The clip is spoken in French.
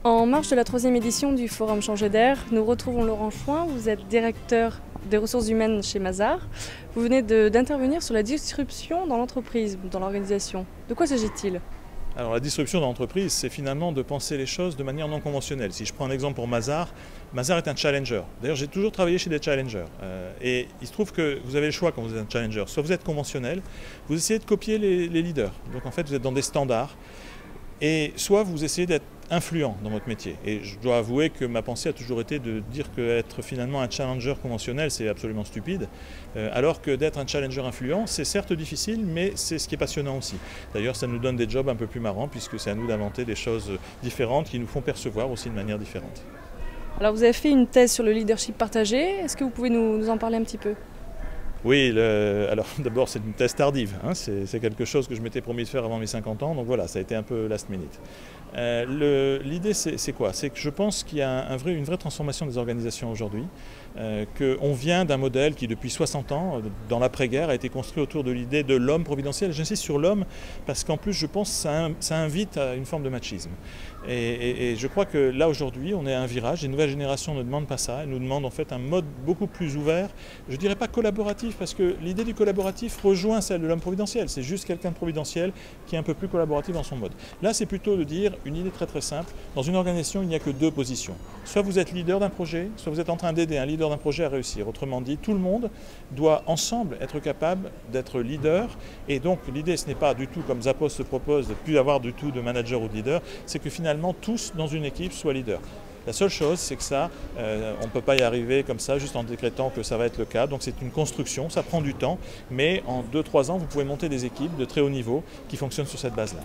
En marge de la 3e édition du Forum Changer d'air, nous retrouvons Laurent Chouin. Vous êtes directeur des ressources humaines chez Mazars. Vous venez d'intervenir sur la disruption dans l'entreprise, dans l'organisation. De quoi s'agit-il ? Alors la disruption dans l'entreprise, c'est finalement de penser les choses de manière non conventionnelle. Si je prends un exemple pour Mazars, Mazars est un challenger. D'ailleurs, j'ai toujours travaillé chez des challengers. Et il se trouve que vous avez le choix quand vous êtes un challenger. Soit vous êtes conventionnel, vous essayez de copier les leaders. Donc en fait, vous êtes dans des standards. Et soit vous essayez d'être influent dans votre métier. Et je dois avouer que ma pensée a toujours été de dire qu'être finalement un challenger conventionnel, c'est absolument stupide, alors que d'être un challenger influent, c'est certes difficile, mais c'est ce qui est passionnant aussi. D'ailleurs, ça nous donne des jobs un peu plus marrants, puisque c'est à nous d'inventer des choses différentes qui nous font percevoir aussi de manière différente. Alors vous avez fait une thèse sur le leadership partagé. Est-ce que vous pouvez nous en parler un petit peu ? Oui, alors d'abord c'est une thèse tardive, hein, c'est quelque chose que je m'étais promis de faire avant mes 50 ans, donc voilà, ça a été un peu last minute. L'idée c'est quoi? C'est que je pense qu'il y a une vraie transformation des organisations aujourd'hui, qu'on vient d'un modèle qui depuis 60 ans, dans l'après-guerre, a été construit autour de l'idée de l'homme providentiel. J'insiste sur l'homme parce qu'en plus je pense que ça invite à une forme de machisme. Et je crois que là aujourd'hui on est à un virage, les nouvelles générations ne demandent pas ça, elles nous demandent en fait un mode beaucoup plus ouvert, je ne dirais pas collaboratif, parce que l'idée du collaboratif rejoint celle de l'homme providentiel. C'est juste quelqu'un de providentiel qui est un peu plus collaboratif dans son mode. Là, c'est plutôt de dire une idée très très simple. Dans une organisation, il n'y a que deux positions. Soit vous êtes leader d'un projet, soit vous êtes en train d'aider un leader d'un projet à réussir. Autrement dit, tout le monde doit ensemble être capable d'être leader. Et donc, l'idée, ce n'est pas du tout, comme Zappos se propose, de ne plus avoir du tout de manager ou de leader, c'est que finalement, tous dans une équipe soient leaders. La seule chose, c'est que ça, on ne peut pas y arriver comme ça, juste en décrétant que ça va être le cas. Donc c'est une construction, ça prend du temps, mais en 2-3 ans, vous pouvez monter des équipes de très haut niveau qui fonctionnent sur cette base-là.